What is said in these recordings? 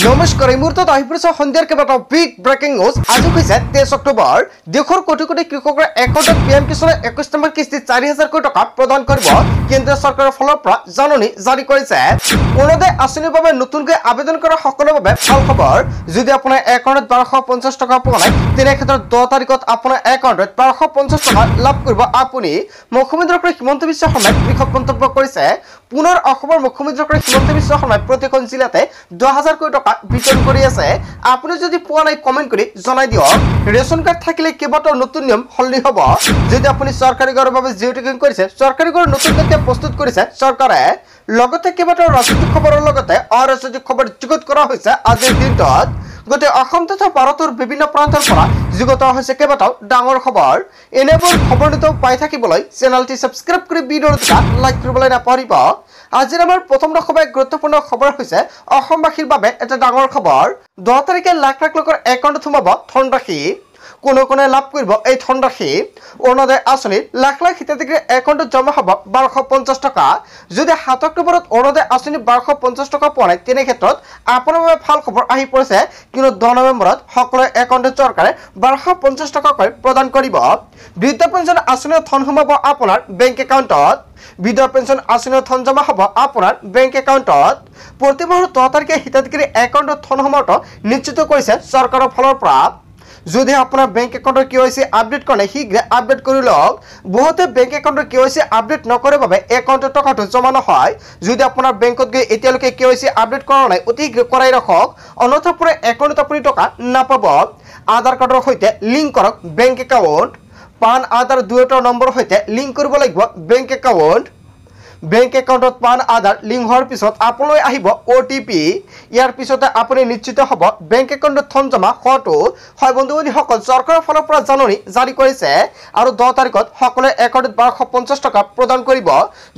নমস্কাৰ এই মুহূৰ্তত আহি পৰিছে সন্ধিয়াৰ কেইবাটাও বিগ ব্ৰেকিং নিউজ। আজি হৈছে 23 অক্টোবৰ। দেশৰ কোটি কোটি কৃষকৰ একাউণ্টত পিএম কিষাণৰ 21 নম্বৰ কিস্তি 4000 কোটি টকা প্ৰদান কৰিব কেন্দ্ৰীয় চৰকাৰৰ ফালৰ পৰা জাননী জাৰি কৰিছে। অৰুণোদয় আঁচনিৰ বাবে নতুনকৈ আবেদন কৰা সকলৰ বাবে ভাল খবৰ। যদি আপোনাৰ একাউণ্টত 1250 টকা পোৱা নাই তেনে ক্ষেত্ৰত 10 তাৰিখত আপোনাৰ একাউণ্টত 1250 টকা লাভ কৰিব আপুনি। মুখ্যমন্ত্ৰী হিমন্ত বিশ্ব শৰ্মাই কৃষক মন্তব্য কৰিছে। পুনৰ অসমৰ মুখ্যমন্ত্ৰী হিমন্ত বিশ্ব শৰ্মাই প্ৰতিখন জিলাতে 10000 কোটি টকা বিতৰণ কৰি আছে। আপুনি যদি পোৱা নাই কমেন্ট কৰি জনাই দিয়ক। ৰেচন কাৰ্ড থাকিলে কেইবাটাও নতুন নিয়ম সলনি হ'ব। যদি আপুনি চৰকাৰী ঘৰৰ বাবে জিঅ' টেকিং কৰিছে, চৰকাৰী ঘৰ নতুন তথ্য প্ৰস্তুত কৰিছে চৰকাৰে। লগতে কেইবাটাও ৰাজনৈতিক খবৰৰ লগতে অৰাজনৈতিক খবৰ যুগুত কৰা হৈছে আজিৰ দিনটোত। গোটেই অসম তথা ভাৰতৰ বিভিন্ন প্ৰান্তৰ পৰা যুগুত হৈছে কেইবাটাও ডাঙৰ খবৰ। এনেবোৰ খবৰ নিতৌ পাই থাকিবলৈ চেনেলটি ছাবস্ক্ৰাইব কৰি ভিডিঅ'টো লাইক কৰিবলৈ নাপাহৰিব। আজিৰ আমাৰ প্ৰথম দশমীয়া গুৰুত্বপূৰ্ণ খবৰ হৈছে অসমবাসীৰ বাবে এটা ডাঙৰ খবৰ। 10 তাৰিখে লাখ লাখ লোকৰ একাউণ্টত সোমাব ধনৰাশি। কোনে কোনে লাভ কৰিব এই ধনৰাশি? অৰুণোদয় আঁচনিৰ লাখ লাখ হিতাধিকাৰীৰ একাউণ্টত জমা হ'ব 1250 টকা। যদি 7 অক্টোবৰত অৰুণোদয় আঁচনি 1250 টকা পোৱা নাই তেনে ক্ষেত্ৰত আপোনাৰ বাবে ভাল খবৰ আহি পৰিছে। কিন্তু 10 নৱেম্বৰত সকলো একাউণ্টত চৰকাৰে 1250 টকাকৈ প্ৰদান কৰিব। বৃদ্ধ পেঞ্চন আঁচনিৰ ধন সোমাব আপোনাৰ বেংক একাউণ্টত। বৃদ্ধ পেঞ্চন আঁচনিৰ ধন জমা হ'ব আপোনাৰ বেংক একাউণ্টত। প্ৰতি মাহৰ 10 তাৰিখে হিতাধিকাৰীৰ একাউণ্টত ধন সোমোৱাটো নিশ্চিত কৰিছে চৰকাৰৰ ফালৰ পৰা। যদি আপোনাৰ বেংক একাউণ্টৰ KYC আপডেট কৰে শীঘ্ৰে আপডেট কৰি লওক। বহুতে বেংক একাউণ্টৰ KYC আপডেট নকৰে বাবে একাউণ্টৰ টকাটো জমা নহয়। যদি আপোনাৰ বেংকত গৈ এতিয়ালৈকে KYC আপডেট কৰা নাই অতি শীঘ্ৰে কৰাই ৰাখক, অন্যথা পুৰা একাউণ্টত আপুনি টকা নাপাব। আধাৰ কাৰ্ডৰ সৈতে লিংক কৰক বেংক একাউণ্ট। পান আধাৰ দুয়োটা নম্বৰৰ সৈতে লিংক কৰিব লাগিব বেংক একাউণ্ট। বেংক একাউণ্টত পান আধাৰ লিংক হোৱাৰ পিছত আপোনালৈ আহিব OTP। ইয়াৰ পিছতে আপুনি নিশ্চিত হ'ব বেংক একাউণ্টত ধন জমা হোৱাটো। হয় বন্ধু বান্ধৱীসকল, চৰকাৰৰ ফালৰ পৰা জাননী জাৰি কৰিছে আৰু 10 তাৰিখত সকলোৱে একাউণ্টত 1250 টকা প্ৰদান কৰিব।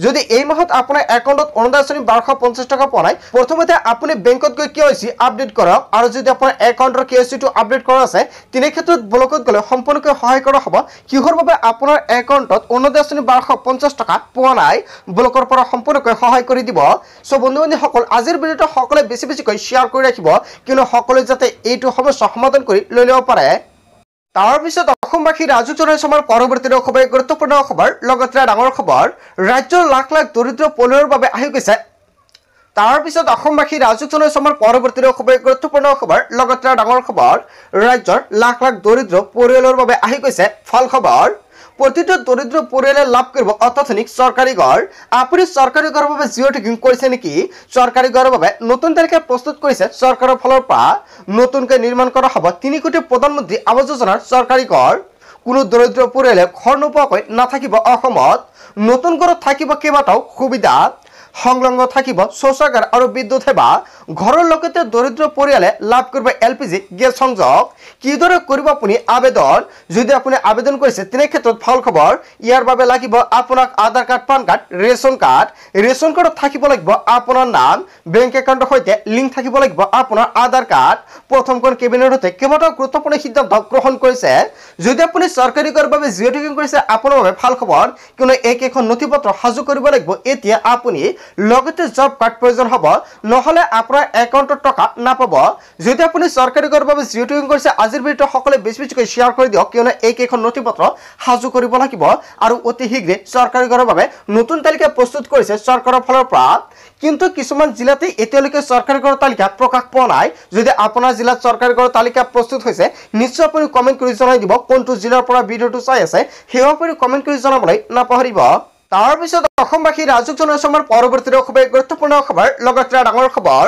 যদি এই মাহত আপোনাৰ একাউণ্টত অৰুণোদয় আঁচনি 1250 টকা পোৱা নাই প্ৰথমতে আপুনি বেংকত গৈ KYC আপডেট কৰক। আৰু যদি আপোনাৰ একাউণ্টৰ KYCটো আপডেট কৰা আছে তেনে ক্ষেত্ৰত ব্লকত গ'লে সম্পূৰ্ণকৈ সহায় কৰা হ'ব। কিহৰ বাবে আপোনাৰ একাউণ্টত অৰুণোদয় আঁচনি 1250 টকা পোৱা নাই ব্লকৰ পৰা সম্পূৰ্ণকৈ সহায় কৰি দিব। সো বন্ধু বান্ধৱীসকল, আজিৰ ভিডিঅ'টো সকলোৱে বেছি বেছিকৈ শ্বেয়াৰ কৰি ৰাখিব কিয়নো সকলোৱে যাতে এইটো সমস্যা সমাধান কৰি লৈ ল'ব পাৰে। তাৰ পিছত অসমবাসী ৰাজুক জনাইছে আমাৰ পৰৱৰ্তী খবৰ গুৰুত্বপূৰ্ণ খবৰ লগতে ডাঙৰ খবৰ। ৰাজ্যৰ লাখ লাখ দৰিদ্ৰ পৰিয়ালৰ বাবে আহি গৈছে। তাৰ পিছত অসমবাসী ৰাজুক জনাইছে আমাৰ পৰৱৰ্তী খবৰ গুৰুত্বপূৰ্ণ খবৰ লগতে ডাঙৰ খবৰ। ৰাজ্যৰ লাখ লাখ দৰিদ্ৰ পৰিয়ালৰ বাবে আহি গৈছে ভাল খবৰ। প্ৰতিটো দৰিদ্ৰ পৰিয়ালে লাভ কৰিব অত্যাধুনিক চৰকাৰী ঘৰ। আপুনি চৰকাৰী ঘৰৰ বাবে জিঅ' টেকিং কৰিছে নেকি? চৰকাৰী ঘৰৰ বাবে নতুন তালিকা প্ৰস্তুত কৰিছে চৰকাৰৰ ফালৰ পৰা। নতুনকৈ নিৰ্মাণ কৰা হ'ব 3 কোটি প্ৰধানমন্ত্ৰী আৱাস যোজনাৰ চৰকাৰী ঘৰ। কোনো দৰিদ্ৰ পৰিয়ালে ঘৰ নোপোৱাকৈ নাথাকিব অসমত। নতুন ঘৰত থাকিব কেইবাটাও সুবিধা। সংলগ্ন থাকিব শৌচাগাৰ আৰু বিদ্যুৎ সেৱা। ঘৰৰ লগতে দৰিদ্ৰ পৰিয়ালে লাভ কৰিব LPG গেছ সংযোগ। কিদৰে কৰিব আপুনি আবেদন? যদি আপুনি আবেদন কৰিছে তেনে ক্ষেত্ৰত ভাল খবৰ। ইয়াৰ বাবে লাগিব আপোনাক Aadhaar card, PAN card, ration card. Ration কাৰ্ডত থাকিব লাগিব আপোনাৰ নাম, বেংক একাউণ্টৰ সৈতে লিংক থাকিব লাগিব আপোনাৰ আধাৰ কাৰ্ড। প্ৰথমখন কেবিনেটতে কেইবাটাও গুৰুত্বপূৰ্ণ সিদ্ধান্ত গ্ৰহণ কৰিছে। যদি আপুনি চৰকাৰী ঘৰৰ বাবে জিঅ' টেকিং কৰিছে আপোনাৰ বাবে ভাল খবৰ কিয়নো এইকেইখন নথি পত্ৰ সাজু কৰিব লাগিব এতিয়া আপুনি। লগতে জব কাৰ্ড প্ৰয়োজন হ'ব, নহ'লে আপোনাৰ একাউণ্টত টকা নাপাব। যদি আপুনি চৰকাৰী ঘৰৰ বাবে জিঅ' টেকিং কৰিছে আজিৰ ভিডিঅ'টো সকলোৱে বেছি বেছিকৈ শ্বেয়াৰ কৰি দিয়ক কিয়নো এইকেইখন নথি পত্ৰ সাজু কৰিব লাগিব আৰু অতি শীঘ্ৰে চৰকাৰী ঘৰৰ বাবে নতুন তালিকা প্ৰস্তুত কৰিছে চৰকাৰৰ ফালৰ পৰা। কিন্তু কিছুমান জিলাতে এতিয়ালৈকে চৰকাৰী ঘৰৰ তালিকা প্ৰকাশ পোৱা নাই। যদি আপোনাৰ জিলাত চৰকাৰী ঘৰৰ তালিকা প্ৰস্তুত হৈছে নিশ্চয় আপুনি কমেণ্ট কৰি জনাই দিব কোনটো জিলাৰ পৰা ভিডিঅ'টো চাই আছে। সেয়া আপুনি কমেণ্ট কৰি জনাবলৈ নাপাহৰিব। তাৰ পিছত অসমবাসী ৰাজুক জনাইছে আমাৰ পৰৱৰ্তী খবৰ গুৰুত্বপূৰ্ণ খবৰ লগতে ডাঙৰ খবৰ।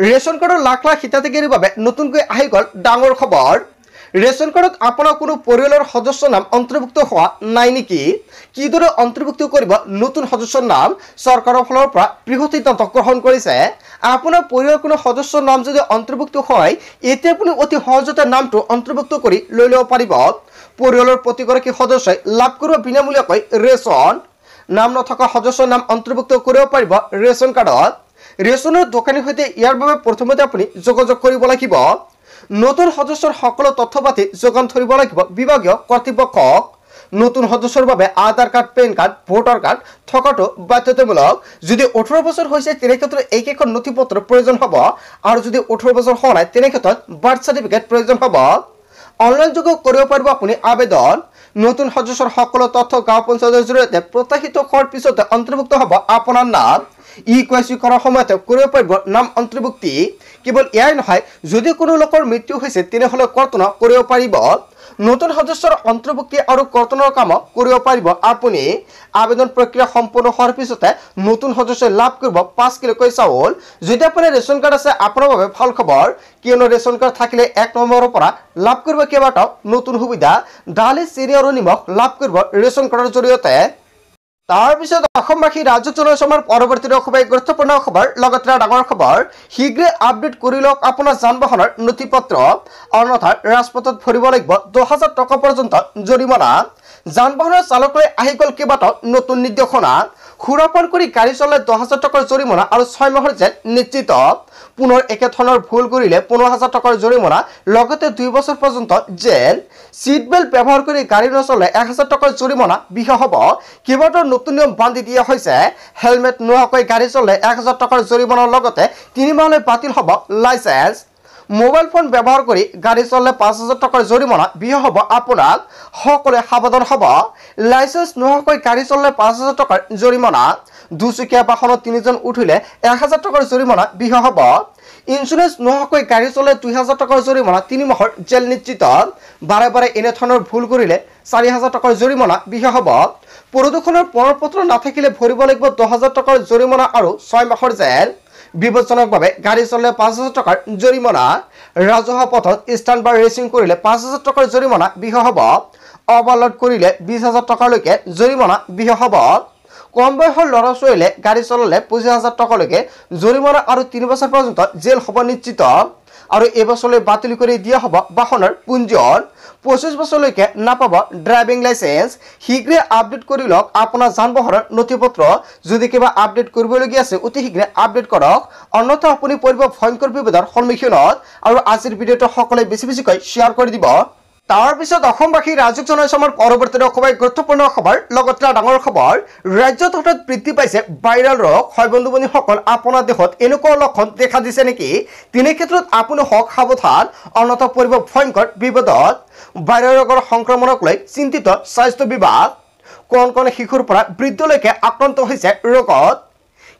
ৰেচন কাৰ্ডৰ লাখ লাখ হিতাধিকাৰীৰ বাবে নতুনকৈ আহি গ'ল ডাঙৰ খবৰ। ৰেচন কাৰ্ডত আপোনাৰ কোনো পৰিয়ালৰ সদস্যৰ নাম অন্তৰ্ভুক্ত হোৱা নাই নেকি? কিদৰে অন্তৰ্ভুক্ত কৰিব নতুন সদস্যৰ নাম? চৰকাৰৰ ফালৰ পৰা বৃহৎ সিদ্ধান্ত গ্ৰহণ কৰিছে। আপোনাৰ পৰিয়ালৰ কোনো সদস্যৰ নাম যদি অন্তৰ্ভুক্ত হয় এতিয়া আপুনি অতি সহজতে নামটো অন্তৰ্ভুক্ত কৰি লৈ ল'ব পাৰিব। পৰিয়ালৰ প্ৰতিগৰাকী সদস্যই লাভ কৰিব বিনামূলীয়াকৈ ৰেচন। নাম নথকা সদস্যৰ নাম অন্তৰ্ভুক্ত কৰিব পাৰিব ৰেচন কাৰ্ডত। ৰেচনৰ দোকানীৰ সৈতে ইয়াৰ বাবে প্ৰথমতে আপুনি যোগাযোগ কৰিব লাগিব। নতুন সদস্যৰ সকলো তথ্য পাতি যোগান ধৰিব লাগিব বিভাগীয় কৰ্তৃপক্ষক। নতুন সদস্যৰ বাবে Aadhaar card PAN card voter card থকাটো বাধ্যতামূলক যদি 18 বছৰ হৈছে তেনে ক্ষেত্ৰত এইকেইখন নথিপত্ৰ প্ৰয়োজন হ'ব আৰু যদি 18 বছৰ হোৱা নাই তেনে ক্ষেত্ৰত বাৰ্থ সাৰ্টিফিকেট প্ৰয়োজন হ'ব অনলাইন যোগে কৰিব পাৰিব আপুনি আবেদন নতুন সদস্যৰ সকলো তথ্য গাঁও পঞ্চায়তৰ জৰিয়তে প্ৰত্যাশিত কৰাৰ পিছতে অন্তৰ্ভুক্ত হ'ব আপোনাৰ নাম ইকুৱেচি কৰাৰ সময়তে কৰিব পাৰিব নাম অন্তৰ্ভুক্তি কেৱল ইয়াই নহয় যদি কোনো লোকৰ মৃত্যু হৈছে তেনেহলে কৰ্তন কৰিব পাৰিব নতুন সদস্যৰ অন্তৰ্ভুক্তি আৰু কৰ্তনৰ কাম কৰিব পাৰিব আপুনি আবেদন প্ৰক্ৰিয়া সম্পূৰ্ণ হোৱাৰ পিছতে নতুন সদস্য লাভ কৰিব 5 কিলোকৈ চাউল যদি আপোনাৰ ৰেচন কাৰ্ড আছে আপোনাৰ বাবে ভাল খবৰ কিয়নো ৰেচন কাৰ্ড থাকিলে 1 নম্বৰৰ পৰা লাভ কৰিব কেইবাটাও নতুন সুবিধা ডালি চেনি আৰু নিমখ লাভ কৰিব ৰেচন কাৰ্ডৰ জৰিয়তে তাৰ পিছত অসমবাসী ৰাজ্যিক জনসমাৰ পৰৱৰ্তী খুবেই গুৰুত্বপূৰ্ণ খবৰ লগতে ডাঙৰ খবৰ শীঘ্ৰে আপডেট কৰি লওক আপোনাৰ যান বাহনৰ নথিপত্ৰ অন্যথা ৰাজপথত ভৰিব লাগিব 2000 টকা পৰ্যন্ত জৰিমনা যান বাহনৰ চালকলৈ আহি গ'ল কেইবাটাও নতুন নিৰ্দেশনা খুৰাপন কৰি গাড়ী চলালে 2000 টকাৰ জৰিমনা আৰু 6 মাহৰ জেল নিশ্চিত পুনৰ একে ধৰণৰ ভুল কৰিলে 15000 টকাৰ জৰিমনা লগতে 2 বছৰ পৰ্যন্ত জেল সিট বেল্ট ব্যৱহাৰ কৰি গাড়ী নচলালে 1000 টকাৰ জৰিমনা বিহা হ'ব কেইবাটাও নতুন নিয়ম বান্ধি দিয়া হৈছে হেলমেট নোহোৱাকৈ গাড়ী চলালে 1000 টকাৰ জৰিমনাৰ লগতে 3 মাহলৈ বাতিল হ'ব লাইসেন্স মোবাইল ফোন ব্যৱহাৰ কৰি গাড়ী চলালে 5000 টকাৰ জৰিমনা বিহা হ'ব আপোনাক সকলোৱে সাৱধান হ'ব লাইসেন্স নোহোৱাকৈ গাড়ী চলালে 5000 টকাৰ জৰিমনা দুচকীয়া বাহনত 3 জন উঠিলে 1000 টকাৰ জৰিমনা বিহা হ'ব ইন্স্যুৰেন্স নোহোৱাকৈ গাড়ী চলালে 2000 টকাৰ জৰিমনা 3 মাহৰ জেল নিশ্চিত বাৰে বাৰে এনে ধৰণৰ ভুল কৰিলে 4000 টকাৰ জৰিমনা বিহা হ'ব প্ৰদূষণৰ প্ৰমাণপত্ৰ নাথাকিলে ভৰিব লাগিব 10000 টকাৰ জৰিমনা আৰু 6 মাহৰ জেল বিপদজনকভাৱে গাড়ী চলালে 5000 টকাৰ জৰিমনা ৰাজহুৱা পথত ষ্টাণ্ট বা ৰেচিং কৰিলে 5000 টকাৰ জৰিমনা বিহা হ'ব অভাৰলোড কৰিলে 20000 টকালৈকে জৰিমনা বিহা হ'ব কম বয়সৰ ল'ৰা ছোৱালীয়ে গাড়ী চলালে 25000 টকালৈকে জৰিমনা আৰু 3 বছৰ পৰ্যন্ত জেল হ'ব নিশ্চিত আৰু এবছৰলৈ বাতিল কৰি দিয়া হ'ব বাহনৰ পঞ্জীয়ন 25 বছৰলৈকে নাপাব ড্ৰাইভিং লাইসেন্স শীঘ্ৰে আপডেট কৰি লওক আপোনাৰ যান বাহনৰ নথিপত্ৰ যদি কিবা আপডেট কৰিবলগীয়া আছে অতি শীঘ্ৰে আপডেট কৰক অন্যথা আপুনি পৰিব ভয়ংকৰ বিপদৰ সন্মুখীনত আৰু আজিৰ ভিডিঅটো সকলোৱে বেছি বেছিকৈ শ্বেয়াৰ কৰি দিব তাৰ পিছত অসমবাসী ৰাজ্যিক জনসমাৰ পৰৱৰ্তী খুবেই গুৰুত্বপূৰ্ণ খবৰ লগতে ডাঙৰ খবৰ ৰাজ্যত হঠাৎ বৃদ্ধি পাইছে ভাইৰাল ৰোগ হয় বন্ধু-বান্ধৱীসকল আপোনাৰ দেশত এনেকুৱা লক্ষণ দেখা দিছে নেকি তেনে ক্ষেত্ৰত আপুনি হওক সাৱধান অন্যথা পৰিব ভয়ংকৰ বিপদত ভাইৰাল ৰোগৰ সংক্ৰমণক লৈ চিন্তিত স্বাস্থ্য বিভাগ কোন কোন শিশুৰ পৰা বৃদ্ধলৈকে আক্ৰান্ত হৈছে ৰোগত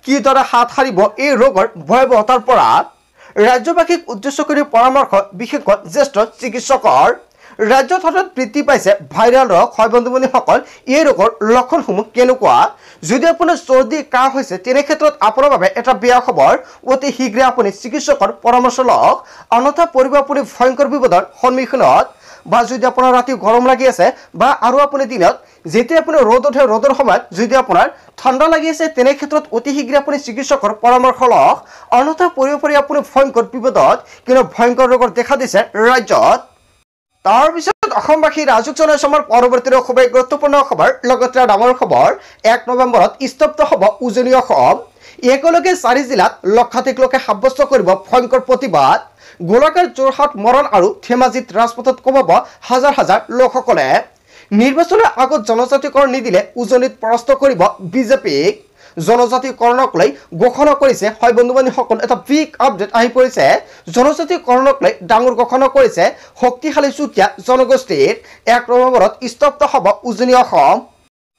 কিদৰে হাত সাৰিব এই ৰোগৰ ভয়াৱহতাৰ পৰা ৰাজ্যবাসীক উদ্দেশ্য কৰি পৰামৰ্শ বিশেষজ্ঞ জ্যেষ্ঠ চিকিৎসকৰ ৰাজ্যত হঠাৎ বৃদ্ধি পাইছে ভাইৰাল ৰোগ হয় বন্ধু-বান্ধৱীসকল এই ৰোগৰ লক্ষণসমূহ কেনেকুৱা যদি আপোনাৰ চৰ্দি কাহ হৈছে তেনে ক্ষেত্ৰত আপোনাৰ বাবে এটা বেয়া খবৰ অতি শীঘ্ৰে আপুনি চিকিৎসকৰ পৰামৰ্শ লওক অন্যথা পৰিব আপুনি ভয়ংকৰ বিপদৰ সন্মুখীনত বা যদি আপোনাৰ ৰাতি গৰম লাগি আছে বা আৰু আপুনি দিনত যেতিয়া আপুনি ৰ'দৰ সময়ত যদি আপোনাৰ ঠাণ্ডা লাগি আছে তেনে ক্ষেত্ৰত অতি শীঘ্ৰে আপুনি চিকিৎসকৰ পৰামৰ্শ লওক অন্যথা পৰিব আপুনি ভয়ংকৰ বিপদত কিন্তু ভয়ংকৰ ৰোগৰ দেখা দিছে ৰাজ্যত তাৰ পিছত অসমবাসী ৰাজ্যিক জনসমাৰ পৰৱৰ্তী খুবেই গুৰুত্বপূৰ্ণ খবৰ লগতে ডাঙৰ খবৰ 1 নৱেম্বৰত স্তব্ধ হ'ব উজনি অসম একেলগে 4 জিলাত লক্ষাধিক লোকে সাব্যস্ত কৰিব ভয়ংকৰ প্ৰতিবাদ গোলাঘাট যোৰহাট মৰণ আৰু ধেমাজিত ৰাজপথত কমাব হাজাৰ হাজাৰ লোকসকলে নিৰ্বাচনৰ আগত জনজাতিকৰণ নিদিলে উজনিত পৰাস্ত কৰিব বিজেপিক জনজাতিকৰণক লৈ ঘোষণা কৰিছে হয় বন্ধু-বান্ধৱীসকল এটা বিগ আপডেট আহি পৰিছে জনজাতিকৰণক লৈ ডাঙৰ ঘোষণা কৰিছে শক্তিশালী চুতীয়া জনগোষ্ঠীৰ 1 নৱেম্বৰত স্তব্ধ হ'ব উজনি অসম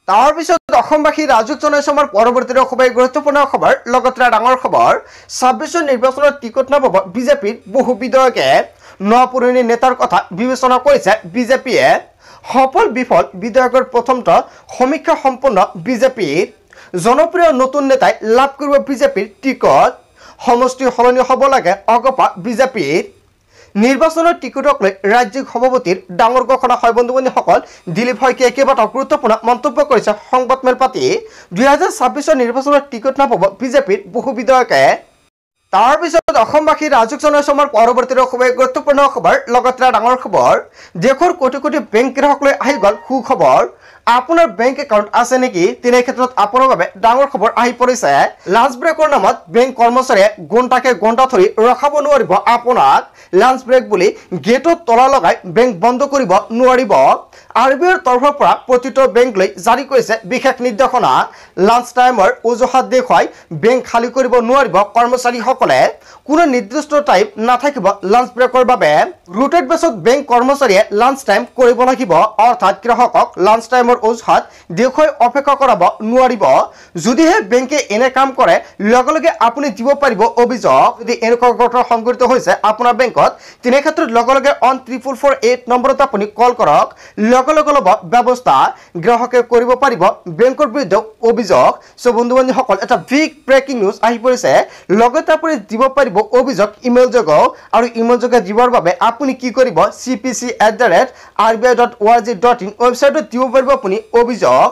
তাৰ পিছত অসমবাসী ৰাজ্যিক জনসমাৰ পৰৱৰ্তী খুবেই গুৰুত্বপূৰ্ণ খবৰ লগতে ডাঙৰ খবৰ 26 নিৰ্বাচনত টিকট নাপাব বিজেপিৰ বহু বিধায়কে নপুৰণি নেতাৰ কথা বিবেচনা কৰিছে বিজেপিয়ে সফল বিফল বিধায়কৰ প্ৰথমটো সমীক্ষা সম্পন্ন বিজেপিৰ জনপ্ৰিয় নতুন নেতাই লাভ কৰিব বিজেপিৰ টিকট সমষ্টি সলনি হ'ব লাগে অগপা বিজেপিৰ নিৰ্বাচনৰ টিকটক লৈ ৰাজ্যিক সভাপতিৰ ডাঙৰ ঘোষণা হয় বন্ধু-বান্ধৱীসকল দিলীপ শইকীয়াই কেইবাটাও গুৰুত্বপূৰ্ণ মন্তব্য কৰিছে সংবাদ মেল পাতি 2026 নিৰ্বাচনৰ টিকট নাপাব বিজেপিৰ বহু বিধায়কে তাৰ পিছত অসমবাসী ৰাজ্যিক জনসমাৰ পৰৱৰ্তী খুবেই গুৰুত্বপূৰ্ণ খবৰ লগতে ডাঙৰ খবৰ দেশৰ কোটি কোটি বেংক গ্ৰাহকলৈ আহি গ'ল সুখবৰ আপোনাৰ বেংক একাউণ্ট আছে নেকি তেনে ক্ষেত্ৰত আপোনাৰ বাবে ডাঙৰ খবৰ আহি পৰিছে লাঞ্চ ব্ৰেকৰ নামত বেংক কৰ্মচাৰীয়ে ঘণ্টাকে ঘণ্টা ধৰি ৰখাব নোৱাৰিব আপোনাক লাঞ্চ ব্ৰেক বুলি গেটত তলা লগাই বেংক বন্ধ কৰিব নোৱাৰিব আৰবিআইৰ তৰফৰ পৰা প্ৰতিটো বেংকলৈ জাৰি কৰিছে বিশেষ নিৰ্দেশনা লাঞ্চ টাইমৰ অজুহাত দেখুৱাই বেংক খালী কৰিব নোৱাৰিব কৰ্মচাৰীসকলে কোনো নিৰ্দিষ্ট টাইম নাথাকিব লাঞ্চ ব্ৰেকৰ বাবে ৰুটেড বেছত বেংক কৰ্মচাৰীয়ে লাঞ্চ টাইম কৰিব লাগিব অৰ্থাৎ গ্ৰাহকক লাঞ্চ টাইমৰ অজুহাত দেখুৱাই অপেক্ষা কৰাব নোৱাৰিব যদিহে বেংকে এনে কাম কৰে লগে লগে আপুনি দিব পাৰিব অভিযোগ যদি এনেকুৱা ঘটনা সংঘটিত হৈছে আপোনাৰ বেংকত তেনে ক্ষেত্ৰত লগে লগে 14448 নম্বৰত আপুনি কল কৰক লগে লগে ল'ব ব্যৱস্থা গ্ৰাহকে কৰিব পাৰিব বেংকৰ বিৰুদ্ধে অভিযোগ সো বন্ধু বান্ধৱীসকল এটা বিগ ব্ৰেকিং নিউজ আহি পৰিছে লগতে আপুনি দিব পাৰিব অভিযোগ ইমেইল যোগে আৰু ইমেইল যোগে দিবৰ বাবে আপুনি কি কৰিব cpc@rbi.org.in ৱেবছাইটত দিব পাৰিব আপুনি অভিযোগ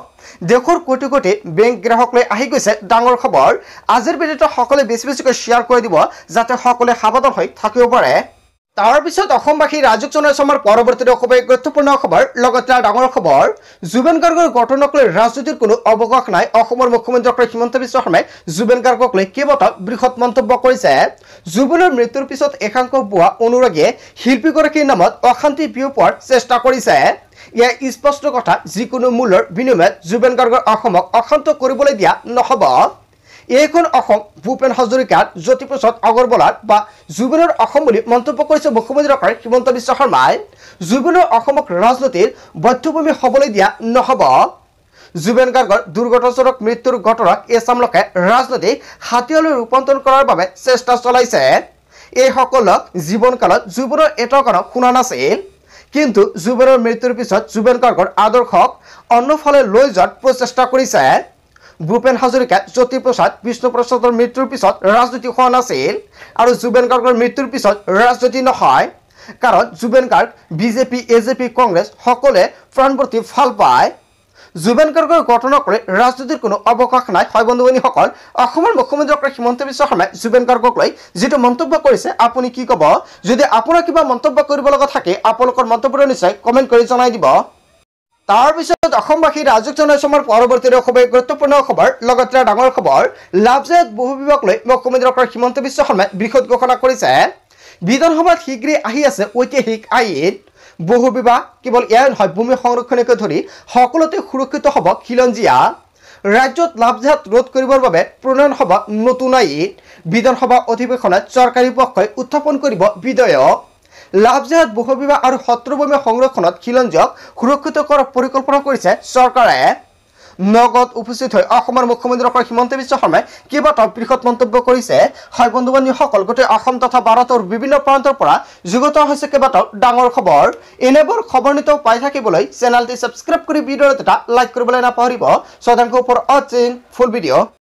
দেশৰ কোটি কোটি বেংক গ্ৰাহকলৈ আহি গৈছে ডাঙৰ খবৰ আজিৰ ভিডিঅ'টো সকলোৱে বেছি বেছিকৈ শ্বেয়াৰ কৰি দিব যাতে সকলোৱে সাৱধান হৈ থাকিব পাৰে তাৰ পিছত অসমবাসী ৰাজক জনসমাৰ পৰৱৰ্তী খুবেই গুৰুত্বপূৰ্ণ খবৰ লগতে ডাঙৰ খবৰ জুবেন গাৰ্গৰ ঘটনাক লৈ ৰাজনীতিৰ কোনো অৱকাশ নাই অসমৰ মুখ্যমন্ত্ৰী ডক্টৰ হিমন্ত বিশ্ব শৰ্মাই জুবেন গাৰ্গক লৈ কেইবাটাও বৃহৎ মন্তব্য কৰিছে জুবেনৰ মৃত্যুৰ পিছত একাংশ ভুৱা অনুৰাগীয়ে শিল্পীগৰাকীৰ নামত অশান্তি বিয়পোৱাৰ চেষ্টা কৰিছে ইয়া স্পষ্ট কথা যিকোনো মূল্যৰ বিনিময়ত জুবেন গাৰ্গৰ অসমক অশান্ত কৰিবলৈ দিয়া নহব এইখন অসম ভূপেন হাজৰিকাৰ জ্যোতিপ্ৰসাদ আগৰৱালাৰ বা জুবেনৰ অসম বুলি মন্তব্য কৰিছে মুখ্যমন্ত্ৰী ডক্টৰ হিমন্ত বিশ্ব শৰ্মাই জুবেনৰ অসমক ৰাজনীতিৰ বধ্যভূমি হ'বলৈ দিয়া নহব জুবেন গাৰ্গৰ দুৰ্ঘটনাজনক মৃত্যুৰ ঘটনাক এচাম লোকে ৰাজনৈতিক হাতিয়াৰলৈ ৰূপান্তৰণ কৰাৰ বাবে চেষ্টা চলাইছে এই সকলক জীৱনকালত জুবেনৰ এটা কথা শুনা নাছিল কিন্তু জুবেনৰ মৃত্যুৰ পিছত জুবেন গাৰ্গৰ আদৰ্শক অন্যফালে লৈ যোৱাৰ প্ৰচেষ্টা কৰিছে ভূপেন হাজৰিকা জ্যোতিপ্ৰসাদ বিষ্ণুপ্ৰসাদৰ মৃত্যুৰ পিছত ৰাজনীতি হোৱা নাছিল আৰু জুবেন গাৰ্গৰ মৃত্যুৰ পিছত ৰাজনীতি নহয় কাৰণ জুবেন গাৰ্গ বিজেপি এজেপি কংগ্ৰেছ সকলে প্ৰাণৱৰ্তী ভাল পায় জুবেন গাৰ্গৰ ঘটনাক লৈ ৰাজনীতিৰ কোনো অৱকাশ নাই হয় বন্ধু বান্ধৱীসকল অসমৰ মুখ্যমন্ত্ৰী ডক্টৰ হিমন্ত বিশ্ব শৰ্মাই জুবেন গাৰ্গক লৈ যেটো মন্তব্য কৰিছে আপুনি কি ক'ব যদি আপোনাৰ কিবা মন্তব্য কৰিব লগা থাকে আপোনালোকৰ মন্তব্য নিশ্চয় কমেন্ট কৰি জনাই দিব তাৰ পিছত অসমবাসী ৰাজক জনসমাৰ পৰৱৰ্তী খুবেই গুৰুত্বপূৰ্ণ খবৰ লগতে ডাঙৰ খবৰ লাভজনক বহু বিভাগ লৈ মুখ্যমন্ত্ৰী ডক্টৰ হিমন্ত বিশ্ব শৰ্মাই বৃহৎ ঘোষণা কৰিছে বিধানসভাত শীঘ্ৰেই আহি আছে ঐতিহাসিক আইন বহু বিভাগ কেৱল ইয়াৰ নহয় ভূমি সংৰক্ষণকে ধৰি সকলোতে সুৰক্ষিত হ'ব খিলঞ্জীয়া ৰাজ্যত লাভজনক ৰোধ কৰিবৰ বাবে প্ৰণয়ন হ'ব নতুন আইন বিধানসভা অধিৱেশনত চৰকাৰী পক্ষই উত্থাপন কৰিব বিধেয়ক লাভজনক বহু বিভাগ আৰু শত্ৰুভূমি সংৰক্ষণত খিলঞ্জীয়ক সুৰক্ষিত কৰাৰ পৰিকল্পনা কৰিছে চৰকাৰে নগদ উপস্থিত হৈ অসমৰ মুখ্যমন্ত্ৰী ডক্টৰ হিমন্ত বিশ্ব শৰ্মাই কেইবাটাও বৃহৎ মন্তব্য কৰিছে হয় বন্ধু বান্ধৱীসকল গোটেই অসম তথা ভাৰতৰ বিভিন্ন প্ৰান্তৰ পৰা যুগত হৈছে কেইবাটাও ডাঙৰ খবৰ এনেবোৰ খবৰ নিতৌ পাই থাকিবলৈ চেনেলটি সাবস্ক্ৰাইব কৰি ভিডিঅ'টো এটা লাইক কৰিবলৈ নাপাহৰিব শতাংশ ওপৰ অচিন ফুল ভিডিঅ'